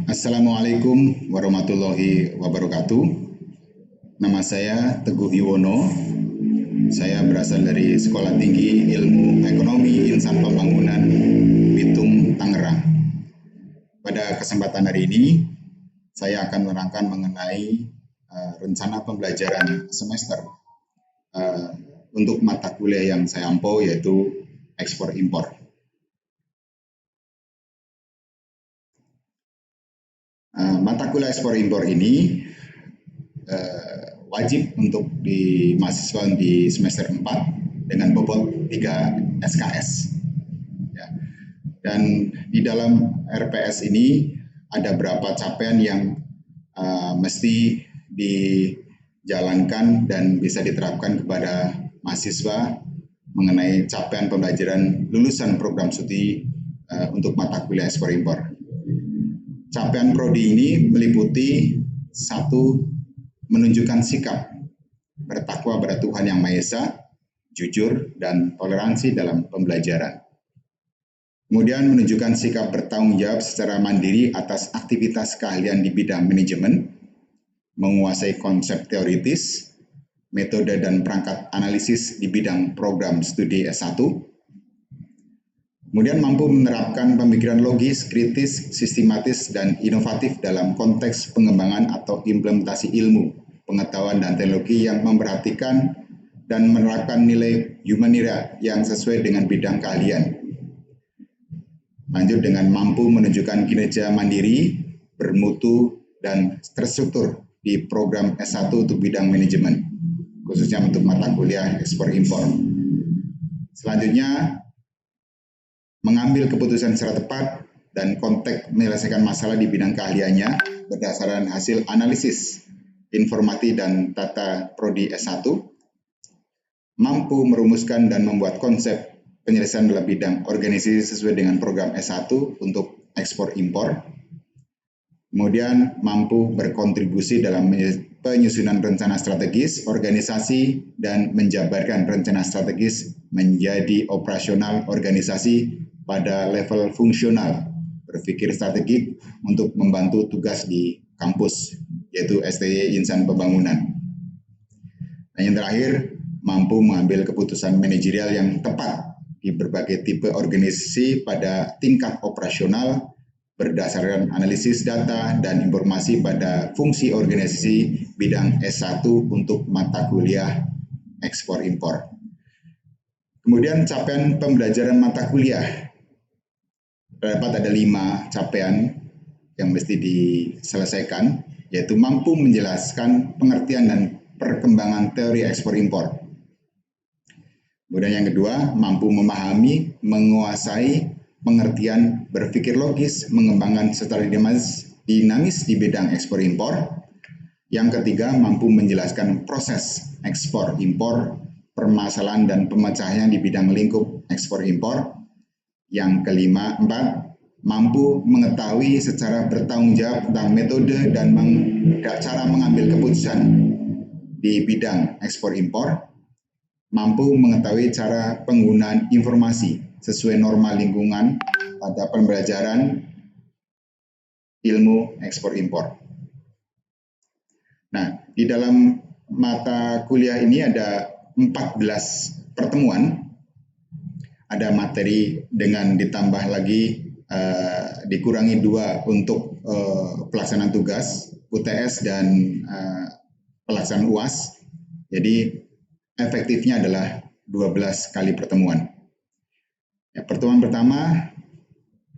Assalamualaikum warahmatullahi wabarakatuh. Nama saya Teguh Yuwono. Saya berasal dari Sekolah Tinggi Ilmu Ekonomi Insan Pembangunan Bitung, Tangerang. Pada kesempatan hari ini, saya akan menerangkan mengenai rencana pembelajaran semester untuk mata kuliah yang saya ampu, yaitu ekspor impor. Mata kuliah ekspor impor ini wajib untuk di mahasiswa di semester 4 dengan bobot 3 SKS. Ya. Dan di dalam RPS ini ada beberapa capaian yang mesti dijalankan dan bisa diterapkan kepada mahasiswa mengenai capaian pembelajaran lulusan program studi untuk mata kuliah ekspor impor. Capaian prodi ini meliputi 1. Menunjukkan sikap bertakwa pada Tuhan Yang Maha Esa, jujur, dan toleransi dalam pembelajaran. Kemudian menunjukkan sikap bertanggung jawab secara mandiri atas aktivitas keahlian di bidang manajemen, menguasai konsep teoritis, metode dan perangkat analisis di bidang program studi S1, kemudian mampu menerapkan pemikiran logis, kritis, sistematis, dan inovatif dalam konteks pengembangan atau implementasi ilmu, pengetahuan, dan teknologi yang memperhatikan dan menerapkan nilai humanira yang sesuai dengan bidang keahlian. Lanjut dengan mampu menunjukkan kinerja mandiri, bermutu, dan terstruktur di program S1 untuk bidang manajemen, khususnya untuk mata kuliah ekspor impor. Selanjutnya, mengambil keputusan secara tepat dan konteks menyelesaikan masalah di bidang keahliannya berdasarkan hasil analisis informasi dan tata prodi S1, mampu merumuskan dan membuat konsep penyelesaian dalam bidang organisasi sesuai dengan program S1 untuk ekspor impor, kemudian mampu berkontribusi dalam penyusunan rencana strategis organisasi dan menjabarkan rencana strategis menjadi operasional organisasi pada level fungsional, berpikir strategik untuk membantu tugas di kampus, yaitu STY Insan Pembangunan. Dan yang terakhir, mampu mengambil keputusan manajerial yang tepat di berbagai tipe organisasi pada tingkat operasional berdasarkan analisis data dan informasi pada fungsi organisasi bidang S1 untuk mata kuliah ekspor impor. Kemudian capaian pembelajaran mata kuliah. Terdapat ada 5 capaian yang mesti diselesaikan, yaitu mampu menjelaskan pengertian dan perkembangan teori ekspor impor. Kemudian yang kedua, mampu memahami, menguasai pengertian, berpikir logis, mengembangkan secara dinamis di bidang ekspor impor. Yang ketiga, mampu menjelaskan proses ekspor impor, permasalahan dan pemecahan di bidang lingkup ekspor impor. Yang kelima, 4, mampu mengetahui secara bertanggung jawab tentang metode dan cara mengambil keputusan di bidang ekspor impor, mampu mengetahui cara penggunaan informasi sesuai norma lingkungan pada pembelajaran ilmu ekspor impor. Nah, di dalam mata kuliah ini ada 14 pertemuan. Ada materi dengan ditambah lagi dikurangi 2 untuk pelaksanaan tugas UTS dan pelaksanaan UAS. Jadi efektifnya adalah 12 kali pertemuan. Ya, pertemuan pertama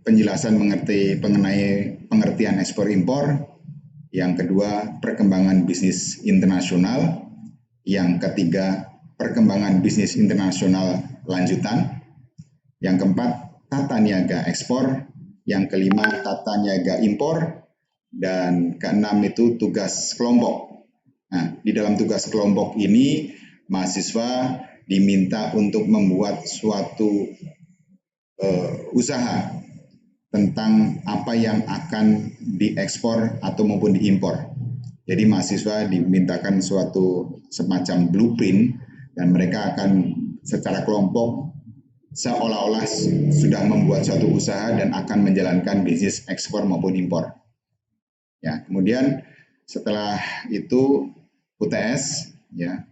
penjelasan mengenai pengertian ekspor impor. Yang kedua, perkembangan bisnis internasional. Yang ketiga, perkembangan bisnis internasional lanjutan. Yang keempat, tata niaga ekspor. Yang kelima, tata niaga impor. Dan keenam itu tugas kelompok. Nah, di dalam tugas kelompok ini, mahasiswa diminta untuk membuat suatu usaha tentang apa yang akan diekspor atau maupun diimpor. Jadi mahasiswa dimintakan suatu semacam blueprint dan mereka akan secara kelompok seolah-olah sudah membuat suatu usaha dan akan menjalankan bisnis ekspor maupun impor. Ya, kemudian setelah itu UTS ya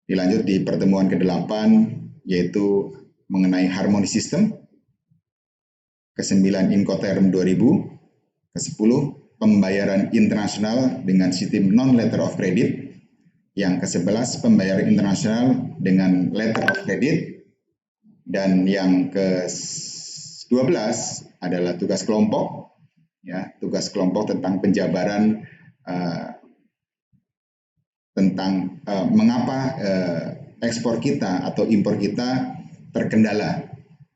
dilanjut di pertemuan ke-8 yaitu mengenai harmoni sistem, ke-9 Incoterm 2000, ke-10 pembayaran internasional dengan sistem non-letter of credit, yang ke-11 pembayaran internasional dengan letter of credit, dan yang ke-12 adalah tugas kelompok, ya, tugas kelompok tentang penjabaran tentang mengapa ekspor kita atau impor kita terkendala.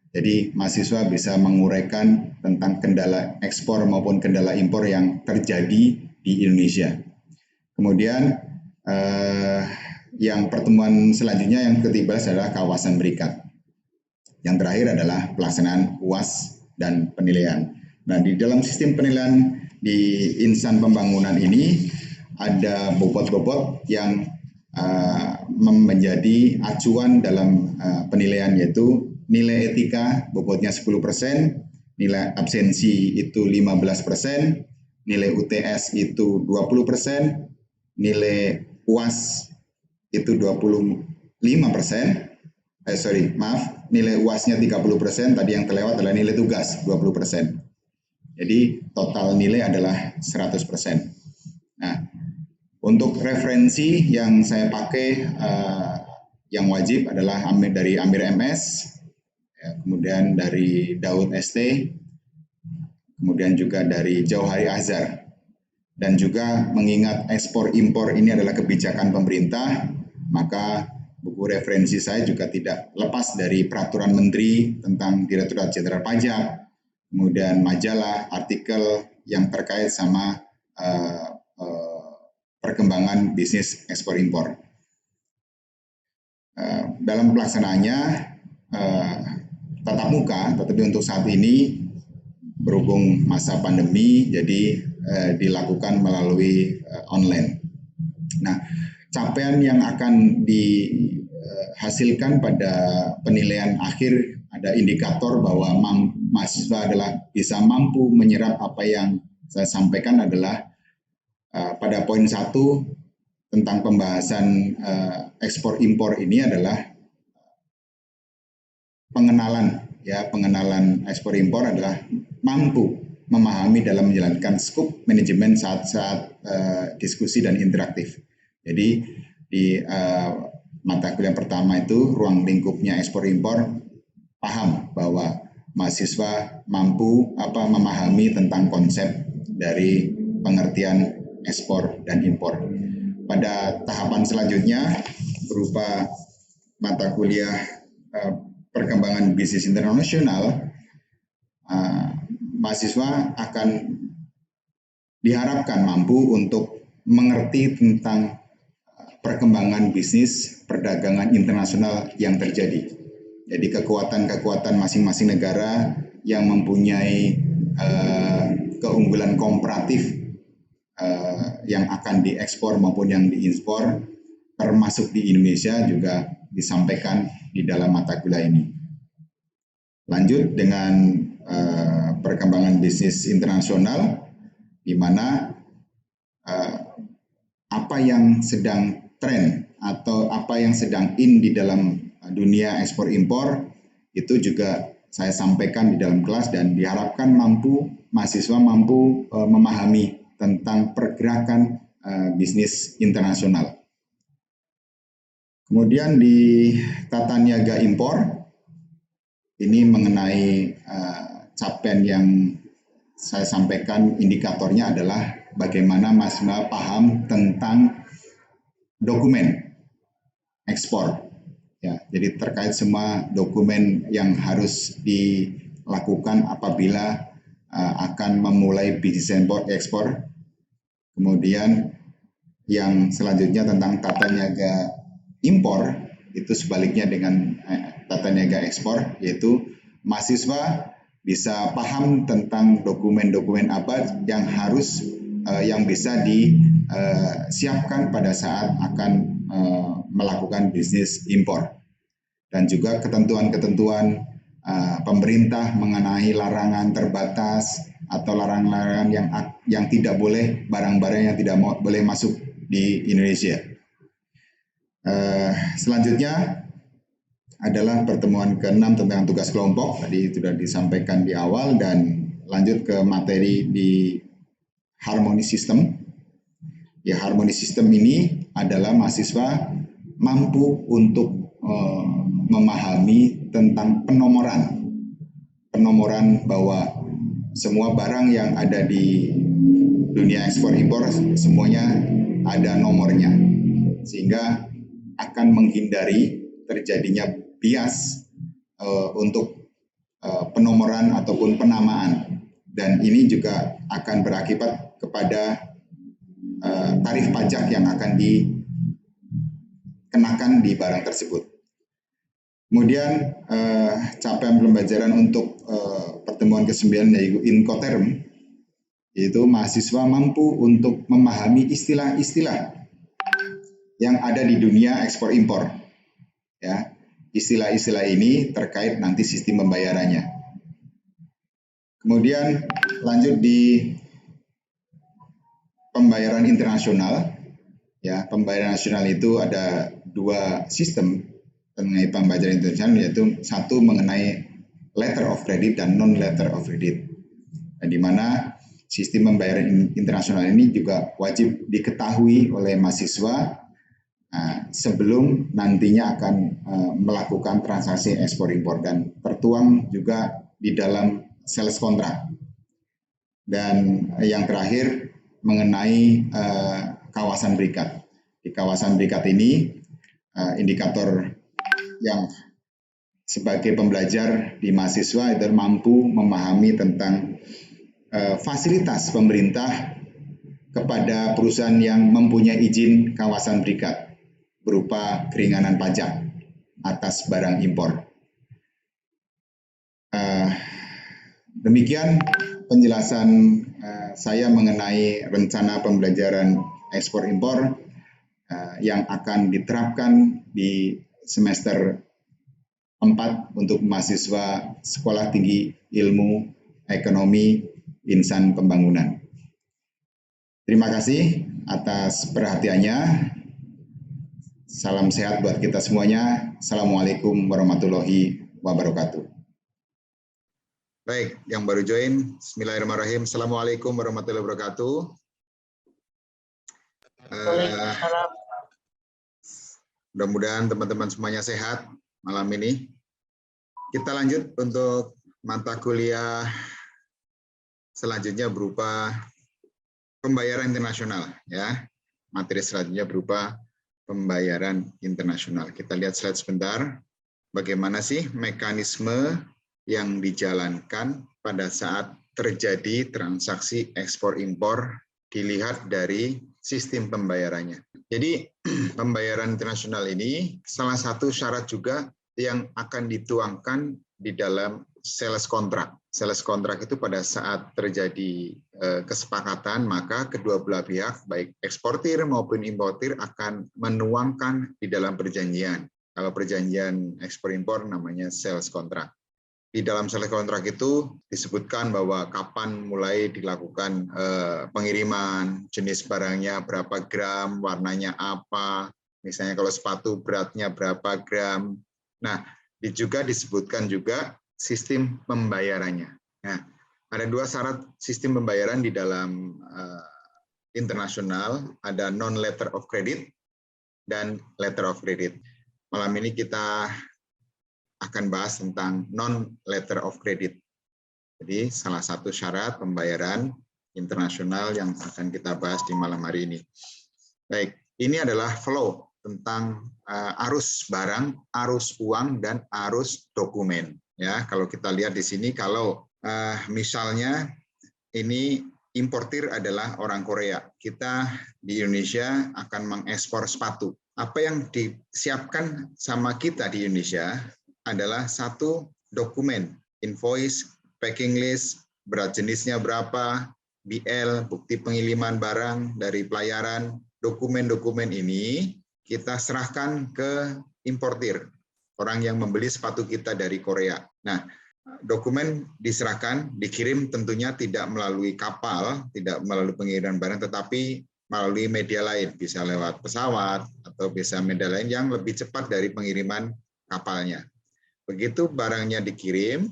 Jadi mahasiswa bisa menguraikan tentang kendala ekspor maupun kendala impor yang terjadi di Indonesia. Kemudian yang pertemuan selanjutnya yang ke-13 adalah kawasan berikat. Yang terakhir adalah pelaksanaan UAS dan penilaian. Nah, di dalam sistem penilaian di insan pembangunan ini ada bobot-bobot yang menjadi acuan dalam penilaian, yaitu nilai etika bobotnya 10%, nilai absensi itu 15%, nilai UTS itu 20%, nilai UAS itu 25%, nilai UAS-nya 30%, tadi yang terlewat adalah nilai tugas 20%. Jadi total nilai adalah 100%. Nah, untuk referensi yang saya pakai yang wajib adalah dari Amir MS, ya, kemudian dari Daud ST, kemudian juga dari Jauhari Azhar. Dan juga mengingat ekspor impor ini adalah kebijakan pemerintah, maka buku referensi saya juga tidak lepas dari peraturan menteri tentang Direktorat Jenderal Pajak, kemudian majalah, artikel yang terkait sama perkembangan bisnis ekspor impor. Dalam pelaksanaannya tatap muka, tetapi untuk saat ini berhubung masa pandemi, jadi dilakukan melalui online. Nah, capaian yang akan dihasilkan pada penilaian akhir ada indikator bahwa mahasiswa adalah bisa mampu menyerap apa yang saya sampaikan adalah pada poin 1 tentang pembahasan ekspor impor ini adalah pengenalan ekspor impor adalah mampu memahami dalam menjalankan skup manajemen saat diskusi dan interaktif. Jadi di mata kuliah pertama itu ruang lingkupnya ekspor impor, paham bahwa mahasiswa mampu memahami tentang konsep dari pengertian ekspor dan impor. Pada tahapan selanjutnya berupa mata kuliah perkembangan bisnis internasional, mahasiswa akan diharapkan mampu untuk mengerti tentang perkembangan bisnis perdagangan internasional yang terjadi. Jadi kekuatan-kekuatan masing-masing negara yang mempunyai keunggulan komparatif yang akan diekspor maupun yang diimpor, termasuk di Indonesia juga disampaikan di dalam mata kuliah ini. Lanjut dengan perkembangan bisnis internasional, di mana apa yang sedang tren atau apa yang sedang in di dalam dunia ekspor impor itu juga saya sampaikan di dalam kelas, dan diharapkan mahasiswa mampu memahami tentang pergerakan bisnis internasional. Kemudian di tata niaga impor ini mengenai capaian yang saya sampaikan, indikatornya adalah bagaimana mahasiswa paham tentang dokumen ekspor. Ya, jadi terkait semua dokumen yang harus dilakukan apabila akan memulai bisnis impor ekspor. Kemudian yang selanjutnya tentang tata niaga impor, itu sebaliknya dengan tata niaga ekspor, yaitu mahasiswa bisa paham tentang dokumen-dokumen apa yang harus yang bisa disiapkan pada saat akan melakukan bisnis impor, dan juga ketentuan-ketentuan pemerintah mengenai larangan terbatas atau larangan yang tidak boleh, barang-barang yang tidak boleh masuk di Indonesia. Selanjutnya adalah pertemuan ke-6 tentang tugas kelompok, tadi sudah disampaikan di awal, dan lanjut ke materi di harmony system. Ya, harmony system ini adalah mahasiswa mampu untuk memahami tentang penomoran bahwa semua barang yang ada di dunia ekspor impor semuanya ada nomornya, sehingga akan menghindari terjadinya bias untuk penomoran ataupun penamaan, dan ini juga akan berakibat kepada tarif pajak yang akan dikenakan di barang tersebut. Kemudian capaian pembelajaran untuk pertemuan ke-9 yaitu Incoterm, yaitu mahasiswa mampu untuk memahami istilah-istilah yang ada di dunia ekspor impor. Ya, istilah-istilah ini terkait nanti sistem pembayarannya. Kemudian lanjut di pembayaran internasional. Ya, pembayaran nasional itu ada dua sistem mengenai pembayaran internasional, yaitu satu mengenai letter of credit dan non letter of credit. Di mana sistem pembayaran internasional ini juga wajib diketahui oleh mahasiswa sebelum nantinya akan melakukan transaksi ekspor impor, dan tertuang juga di dalam sales contract. Dan yang terakhir mengenai kawasan berikat. Di kawasan berikat ini indikator yang sebagai pembelajar di mahasiswa itu mampu memahami tentang fasilitas pemerintah kepada perusahaan yang mempunyai izin kawasan berikat berupa keringanan pajak atas barang impor. Demikian penjelasan saya mengenai rencana pembelajaran ekspor impor yang akan diterapkan di semester 4 untuk mahasiswa Sekolah Tinggi Ilmu Ekonomi Insan Pembangunan. Terima kasih atas perhatiannya. Salam sehat buat kita semuanya. Assalamualaikum warahmatullahi wabarakatuh. Baik, yang baru join, Bismillahirrahmanirrahim. Assalamualaikum warahmatullahi wabarakatuh. Mudah-mudahan teman-teman semuanya sehat malam ini. Kita lanjut untuk mata kuliah selanjutnya berupa pembayaran internasional, ya. Materi selanjutnya berupa pembayaran internasional. Kita lihat slide sebentar. Bagaimana sih mekanisme yang dijalankan pada saat terjadi transaksi ekspor impor dilihat dari sistem pembayarannya. Jadi pembayaran internasional ini salah satu syarat juga yang akan dituangkan di dalam sales contract. Sales contract itu pada saat terjadi kesepakatan, maka kedua belah pihak, baik eksportir maupun importir, akan menuangkan di dalam perjanjian. Kalau perjanjian ekspor impor namanya sales contract. Di dalam sales contract itu disebutkan bahwa kapan mulai dilakukan pengiriman, jenis barangnya berapa gram, warnanya apa, misalnya kalau sepatu beratnya berapa gram. Nah, juga disebutkan juga sistem pembayarannya. Nah, ada dua syarat sistem pembayaran di dalam internasional, ada non letter of credit dan letter of credit. Malam ini kita akan bahas tentang non letter of credit. Jadi salah satu syarat pembayaran internasional yang akan kita bahas di malam hari ini. Baik, ini adalah flow tentang arus barang, arus uang, dan arus dokumen. Ya, kalau kita lihat di sini, kalau misalnya ini importir adalah orang Korea, kita di Indonesia akan mengekspor sepatu. Apa yang disiapkan sama kita di Indonesia adalah satu dokumen, invoice, packing list, berat jenisnya berapa, BL, bukti pengiriman barang dari pelayaran. Dokumen-dokumen ini kita serahkan ke importir, orang yang membeli sepatu kita dari Korea. Nah, dokumen diserahkan, dikirim tentunya tidak melalui kapal, tidak melalui pengiriman barang, tetapi melalui media lain, bisa lewat pesawat atau bisa media lain yang lebih cepat dari pengiriman kapalnya. Begitu barangnya dikirim,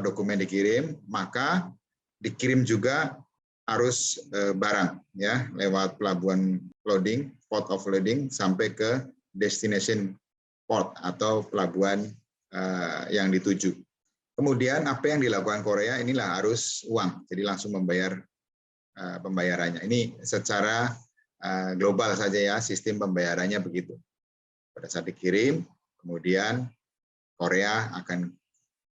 dokumen dikirim, maka dikirim juga arus barang ya lewat pelabuhan loading, port of loading sampai ke destination port atau pelabuhan yang dituju. Kemudian apa yang dilakukan Korea inilah arus uang, jadi langsung membayar pembayarannya. Ini secara global saja ya sistem pembayarannya begitu. Pada saat dikirim, kemudian Korea akan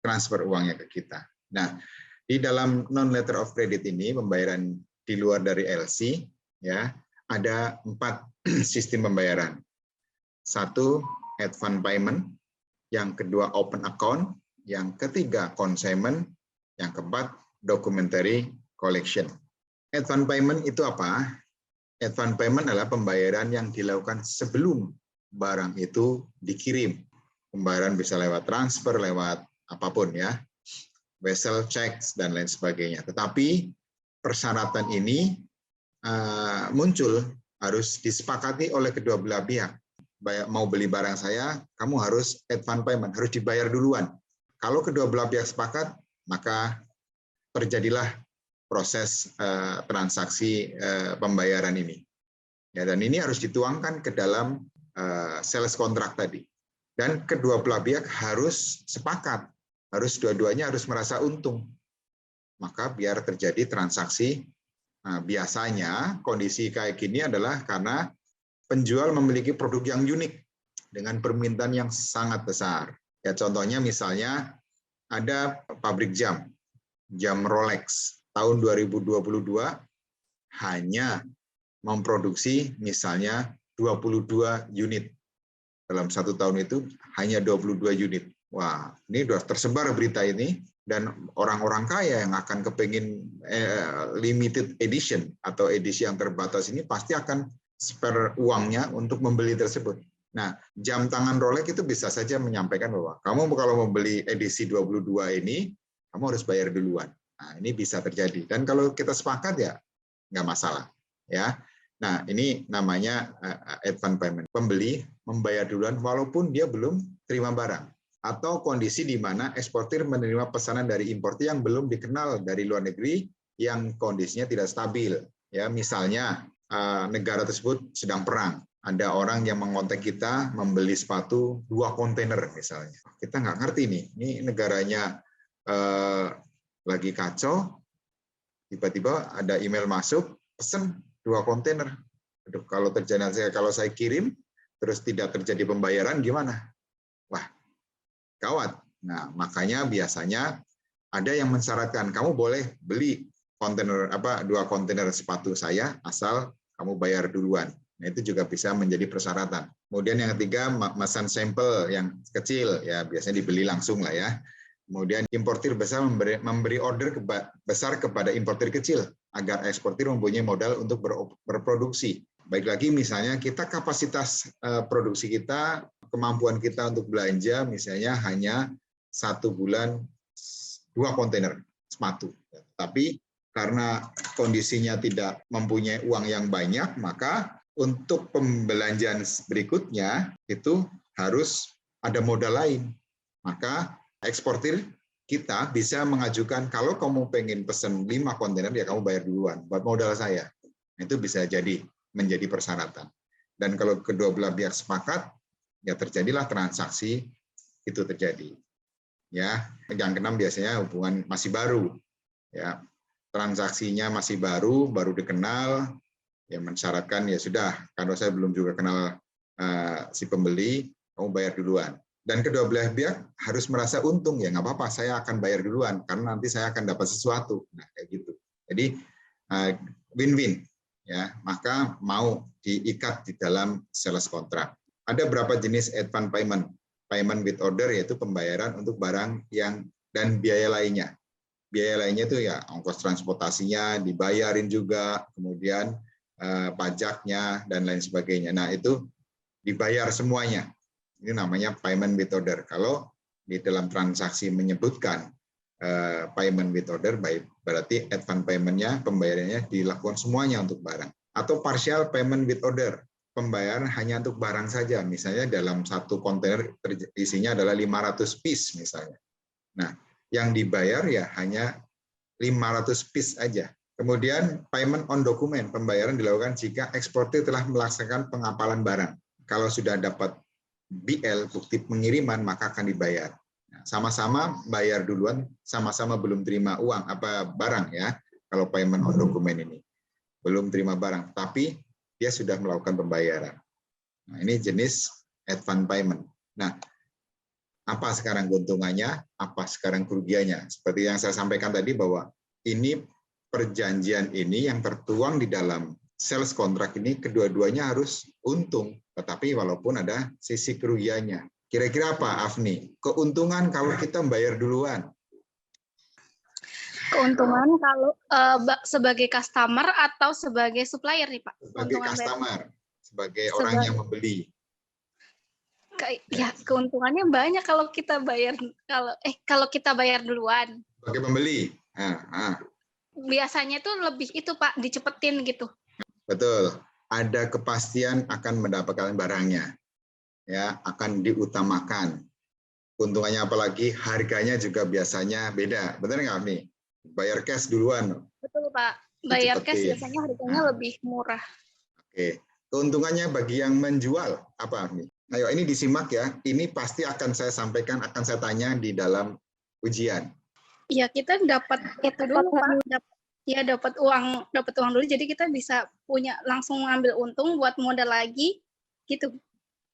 transfer uangnya ke kita. Nah, di dalam non letter of credit ini pembayaran di luar dari LC ya ada 4 sistem pembayaran. 1 advance payment, yang kedua open account, yang ketiga consignment, yang keempat documentary collection. Advance payment itu apa? Advance payment adalah pembayaran yang dilakukan sebelum barang itu dikirim. Pembayaran bisa lewat transfer, lewat apapun ya. Vessel checks dan lain sebagainya. Tetapi persyaratan ini muncul harus disepakati oleh kedua belah pihak. Mau beli barang saya, kamu harus advance payment, harus dibayar duluan. Kalau kedua belah pihak sepakat, maka terjadilah proses transaksi pembayaran ini. Ya, dan ini harus dituangkan ke dalam sales contract tadi. Dan kedua belah pihak harus sepakat. Harus dua-duanya harus merasa untung. Maka biar terjadi transaksi, biasanya kondisi kayak gini adalah karena penjual memiliki produk yang unik dengan permintaan yang sangat besar. Ya contohnya misalnya ada pabrik jam Rolex tahun 2022 hanya memproduksi misalnya 22 unit. Dalam 1 tahun itu hanya 22 unit. Wah, ini sudah tersebar berita ini, dan orang-orang kaya yang akan kepingin limited edition atau edisi yang terbatas ini pasti akan spare uangnya untuk membeli tersebut. Nah, jam tangan Rolex itu bisa saja menyampaikan bahwa kamu kalau membeli edisi 22 ini, kamu harus bayar duluan. Nah, ini bisa terjadi. Dan kalau kita sepakat ya nggak masalah. Ya. Nah, ini namanya advance payment. Pembeli membayar duluan walaupun dia belum terima barang. Atau kondisi di mana eksportir menerima pesanan dari importir yang belum dikenal dari luar negeri yang kondisinya tidak stabil. Ya, misalnya negara tersebut sedang perang. Ada orang yang mengontak kita membeli sepatu 2 kontainer misalnya. Kita nggak ngerti nih, ini negaranya lagi kacau, tiba-tiba ada email masuk, pesen 2 kontainer. Aduh, kalau saya kirim, terus tidak terjadi pembayaran, gimana? Wah, gawat. Nah, makanya biasanya ada yang mensyaratkan, kamu boleh beli 2 kontainer sepatu saya, asal kamu bayar duluan. Nah, itu juga bisa menjadi persyaratan. Kemudian yang ketiga, memesan sampel yang kecil, ya biasanya dibeli langsung lah ya. Kemudian importir besar memberi order besar kepada importir kecil agar eksportir mempunyai modal untuk berproduksi. Baik lagi misalnya kita kapasitas produksi kita, kemampuan kita untuk belanja misalnya hanya 1 bulan 2 kontainer sepatu. Tapi karena kondisinya tidak mempunyai uang yang banyak, maka untuk pembelanjaan berikutnya itu harus ada modal lain. Maka eksportir kita bisa mengajukan, kalau kamu pengen pesen 5 kontainer, ya kamu bayar duluan buat modal saya. Itu bisa jadi menjadi persyaratan. Dan kalau kedua belah pihak sepakat, ya terjadilah transaksi itu terjadi. Ya, yang keenam biasanya hubungan masih baru. Ya, transaksinya masih baru dikenal, ya mensyaratkan ya sudah, kalau saya belum juga kenal si pembeli, kamu bayar duluan. Dan kedua belah pihak harus merasa untung, ya nggak apa-apa, saya akan bayar duluan karena nanti saya akan dapat sesuatu. Nah, kayak gitu. Jadi win-win, ya maka mau diikat di dalam sales contract. Ada berapa jenis advance payment? Payment with order yaitu pembayaran untuk barang yang dan biaya lainnya. Biaya lainnya itu ya ongkos transportasinya dibayarin juga, kemudian pajaknya dan lain sebagainya. Nah, itu dibayar semuanya. Ini namanya payment with order. Kalau di dalam transaksi menyebutkan payment with order, berarti advance payment-nya, pembayarannya dilakukan semuanya untuk barang. Atau partial payment with order, pembayaran hanya untuk barang saja. Misalnya dalam satu kontainer isinya adalah 500 piece misalnya. Nah, yang dibayar ya hanya 500 piece aja. Kemudian payment on document, pembayaran dilakukan jika eksportir telah melaksanakan pengapalan barang. Kalau sudah dapat BL, bukti pengiriman, maka akan dibayar. Sama-sama bayar duluan, sama-sama belum terima uang apa barang ya. Kalau payment on dokumen ini belum terima barang, tapi dia sudah melakukan pembayaran. Nah, ini jenis advance payment. Nah, apa sekarang keuntungannya? Apa sekarang kerugiannya? Seperti yang saya sampaikan tadi bahwa ini perjanjian ini yang tertuang di dalam sales kontrak ini kedua-duanya harus untung, tetapi walaupun ada sisi kerugiannya. Kira-kira apa, Afni? Keuntungan kalau kita bayar duluan. Keuntungan kalau sebagai customer atau sebagai supplier nih Pak? Sebagai customer, sebagai orang yang membeli. Ya, keuntungannya banyak kalau kita bayar kalau kita bayar duluan. Sebagai pembeli. Biasanya itu lebih itu Pak, dicepetin gitu. Betul. Ada kepastian akan mendapatkan barangnya. Ya, akan diutamakan. Keuntungannya apalagi harganya juga biasanya beda. Benar nggak nih? Bayar cash duluan. Betul Pak. Bayar cash biasanya harganya lebih murah. Oke. Keuntungannya bagi yang menjual apa nih? Ayo ini disimak ya. Ini pasti akan saya sampaikan, akan saya tanya di dalam ujian. Iya, kita dapat itu dulu Pak. Dapat uang dulu. Jadi kita bisa punya langsung ngambil untung buat modal lagi gitu.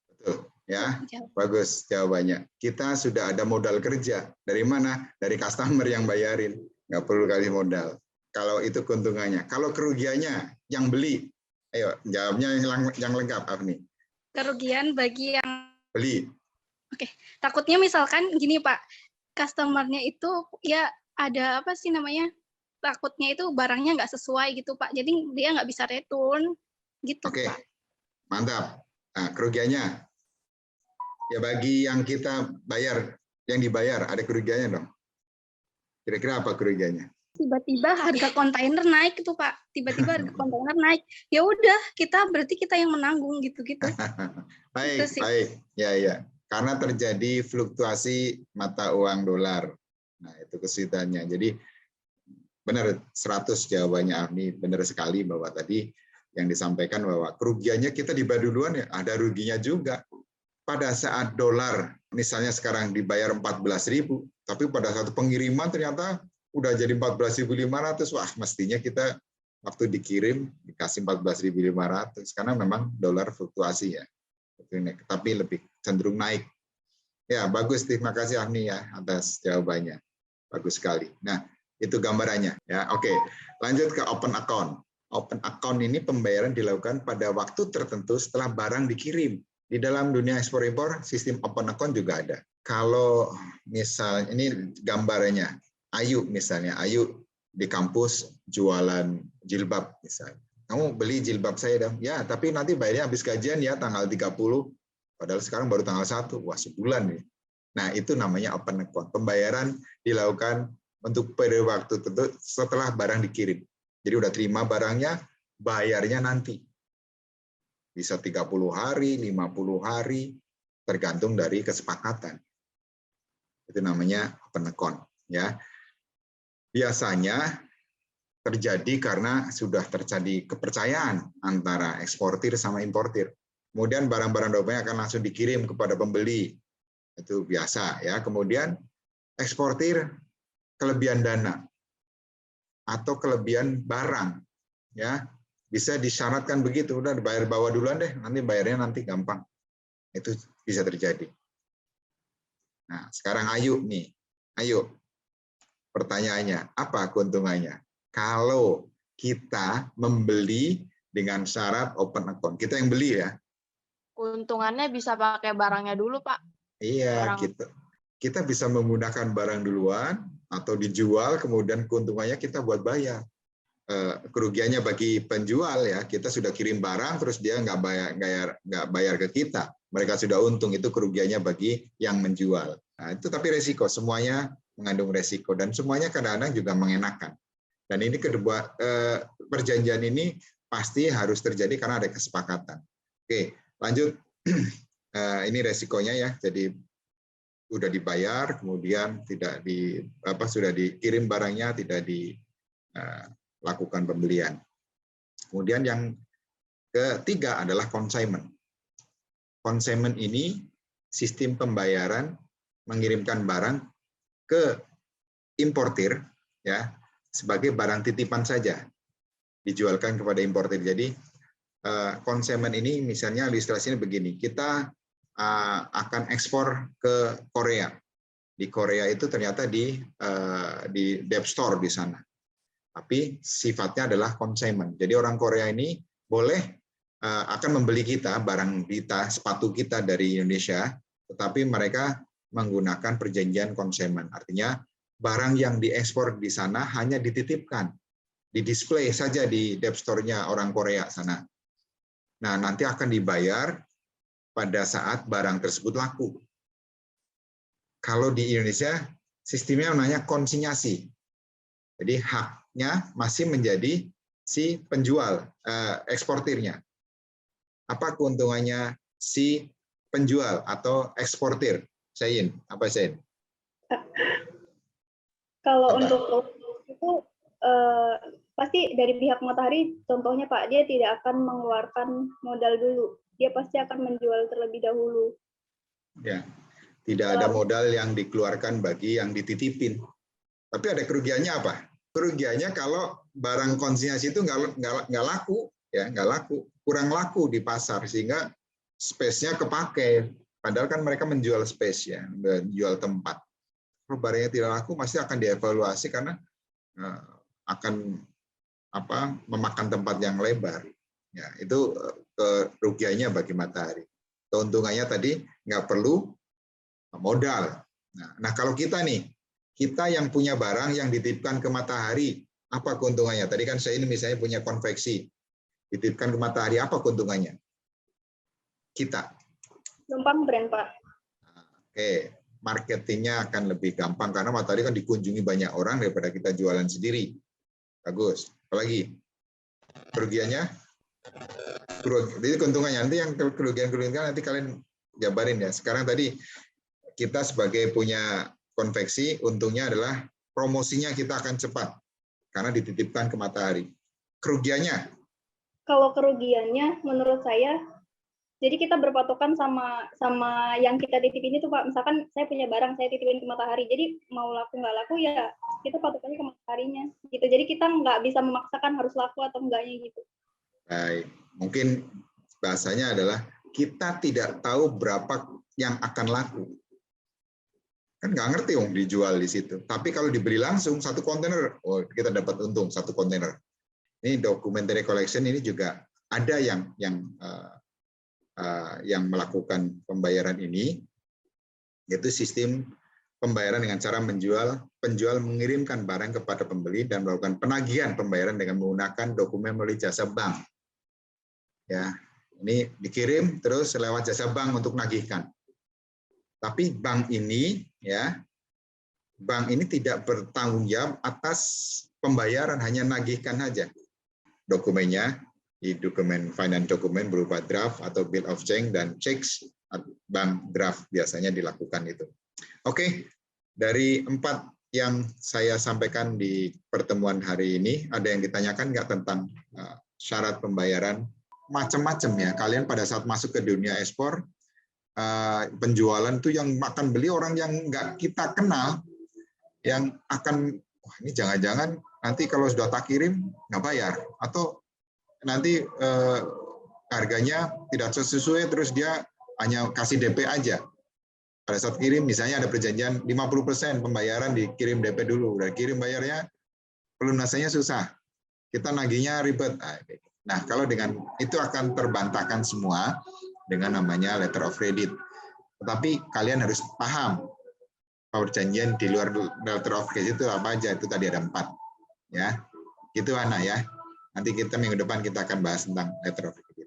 Betul, ya. Bagus jawabannya. Kita sudah ada modal kerja. Dari mana? Dari customer yang bayarin. Nggak perlu kasih modal. Kalau itu keuntungannya. Kalau kerugiannya, yang beli. Ayo, jawabnya yang lengkap, Afni. Kerugian bagi yang beli. Oke. Takutnya misalkan gini, Pak. Customer-nya itu ya ada apa sih namanya? Takutnya itu barangnya nggak sesuai gitu, Pak. Jadi dia nggak bisa return gitu, Oke. Pak. Mantap. Nah, kerugiannya. Ya bagi yang kita bayar, yang dibayar, ada kerugiannya dong. Kira-kira apa kerugiannya? Tiba-tiba harga kontainer naik itu Pak. Tiba-tiba harga kontainer naik. Ya udah, berarti kita yang menanggung gitu-gitu. Baik, gitu baik. Ya. Karena terjadi fluktuasi mata uang dolar. Nah, itu kesulitannya. Jadi benar 100 jawabannya Afni, benar sekali bahwa tadi yang disampaikan bahwa kerugiannya kita dibayar duluan ya, ada ruginya juga. Pada saat dolar misalnya sekarang dibayar 14.000, tapi pada satu pengiriman ternyata udah jadi 14.500. Wah, mestinya kita waktu dikirim dikasih 14.500 karena memang dolar fluktuasi ya. Tapi lebih cenderung naik. Ya, bagus. Terima kasih Afni ya atas jawabannya. Bagus sekali. Nah, itu gambarannya ya. Oke, lanjut ke open account. Open account ini pembayaran dilakukan pada waktu tertentu setelah barang dikirim. Di dalam dunia ekspor impor, sistem open account juga ada. Kalau misalnya ini gambarannya, Ayu misalnya, Ayu di kampus jualan jilbab misalnya. Kamu beli jilbab saya dong. Ya, tapi nanti bayarnya habis gajian ya tanggal 30. Padahal sekarang baru tanggal 1. Wah, sebulan nih. Nah, itu namanya open account. Pembayaran dilakukan untuk periode waktu tertentu setelah barang dikirim. Jadi udah terima barangnya, bayarnya nanti. Bisa 30 hari, 50 hari, tergantung dari kesepakatan. Itu namanya open account. Ya. Biasanya terjadi karena sudah terjadi kepercayaan antara eksportir sama importir. Kemudian barang-barang dokumen akan langsung dikirim kepada pembeli. Itu biasa ya. Kemudian eksportir kelebihan dana atau kelebihan barang ya. Bisa disyaratkan begitu, udah dibayar bawa duluan deh, nanti bayarnya nanti gampang. Itu bisa terjadi. Nah, sekarang Ayu nih. Ayu, pertanyaannya, apa keuntungannya? Kalau kita membeli dengan syarat open account, kita yang beli ya. Keuntungannya bisa pakai barangnya dulu, Pak. Iya, kita bisa menggunakan barang duluan atau dijual, kemudian keuntungannya kita buat bayar. Kerugiannya bagi penjual ya, kita sudah kirim barang terus dia nggak bayar ke kita. mereka sudah untung, itu kerugiannya bagi yang menjual. Nah, itu tapi resiko, semuanya mengandung resiko dan semuanya kadang-kadang juga mengenakan. Dan ini kedua perjanjian ini pasti harus terjadi karena ada kesepakatan. Oke, lanjut. Ini resikonya ya. Jadi sudah dibayar, kemudian tidak sudah dikirim barangnya, tidak dilakukan pembelian. Kemudian yang ketiga adalah consignment. Consignment ini sistem pembayaran mengirimkan barang ke importir ya sebagai barang titipan saja dijualkan kepada importir. Jadi consignment ini misalnya ilustrasinya begini, kita akan ekspor ke Korea. Di Korea itu ternyata di debt store di sana. Tapi sifatnya adalah consignment. Jadi orang Korea ini boleh akan membeli barang kita, sepatu kita dari Indonesia, tetapi mereka menggunakan perjanjian consignment. Artinya barang yang diekspor di sana hanya dititipkan, didisplay saja di debt store-nya orang Korea sana. Nah, nanti akan dibayar pada saat barang tersebut laku. Kalau di Indonesia, sistemnya namanya konsinyasi. Jadi haknya masih menjadi si penjual, eksportirnya. Apa keuntungannya si penjual atau eksportir? Sayin, apa Sayin? Kalau untuk itu pasti dari pihak Matahari, contohnya Pak, dia tidak akan mengeluarkan modal dulu. Dia pasti akan menjual terlebih dahulu. Ya, tidak ada modal yang dikeluarkan bagi yang dititipin. Tapi ada kerugiannya apa? Kerugiannya kalau barang konsinyasi itu nggak laku, ya nggak laku, kurang laku di pasar sehingga space-nya kepake. Padahal kan mereka menjual space ya, menjual tempat. Kalau barangnya tidak laku, pasti akan dievaluasi karena akan memakan tempat yang lebar. Ya, itu kerugiannya bagi Matahari. Keuntungannya tadi nggak perlu modal. Nah, kalau kita nih, kita yang punya barang yang dititipkan ke Matahari, apa keuntungannya? Tadi kan saya ini misalnya punya konveksi, dititipkan ke Matahari, apa keuntungannya? Kita. Gampang brand, Pak. Oke, marketingnya akan lebih gampang karena Matahari kan dikunjungi banyak orang daripada kita jualan sendiri. Bagus. Apalagi kerugiannya? Jadi keuntungannya nanti yang kerugian nanti kalian jabarin ya. Sekarang tadi kita sebagai punya konveksi, untungnya adalah promosinya kita akan cepat karena dititipkan ke Matahari. Kerugiannya? Kalau kerugiannya, menurut saya, jadi kita berpatokan sama yang kita titipin itu, Pak. Misalkan saya punya barang, saya titipin ke Matahari. Jadi mau laku nggak laku ya kita patokannya ke Mataharinya. Gitu. Jadi kita nggak bisa memaksakan harus laku atau enggaknya gitu. Baik, mungkin bahasanya adalah kita tidak tahu berapa yang akan laku. Kan nggak ngerti dijual di situ. Tapi kalau dibeli langsung satu kontainer, oh kita dapat untung satu kontainer. Ini documentary collection ini juga ada yang melakukan pembayaran ini, yaitu sistem pembayaran dengan cara penjual mengirimkan barang kepada pembeli dan melakukan penagihan pembayaran dengan menggunakan dokumen melalui jasa bank. Ya, ini dikirim terus lewat jasa bank untuk nagihkan. Tapi bank ini tidak bertanggung jawab atas pembayaran, hanya nagihkan saja. Dokumennya di dokumen finance dokumen berupa draft atau bill of exchange dan checks bank draft biasanya dilakukan itu. Oke, dari 4 yang saya sampaikan di pertemuan hari ini, ada yang ditanyakan nggak tentang syarat pembayaran? Macam-macam ya. Kalian pada saat masuk ke dunia ekspor, penjualan itu yang akan beli orang yang nggak kita kenal, yang akan, wah ini jangan-jangan nanti kalau sudah tak kirim nggak bayar, atau nanti harganya tidak sesuai, terus dia hanya kasih DP aja. Pada saat kirim, misalnya ada perjanjian 50% pembayaran dikirim DP dulu, udah kirim bayarnya, pelunasannya susah, kita nagihnya ribet. Nah, kalau dengan itu akan terbantahkan semua dengan namanya letter of credit. Tetapi kalian harus paham perjanjian di luar letter of credit itu apa aja. Itu tadi ada 4. Ya, gitu Ana ya. Nanti kita minggu depan kita akan bahas tentang letter of credit.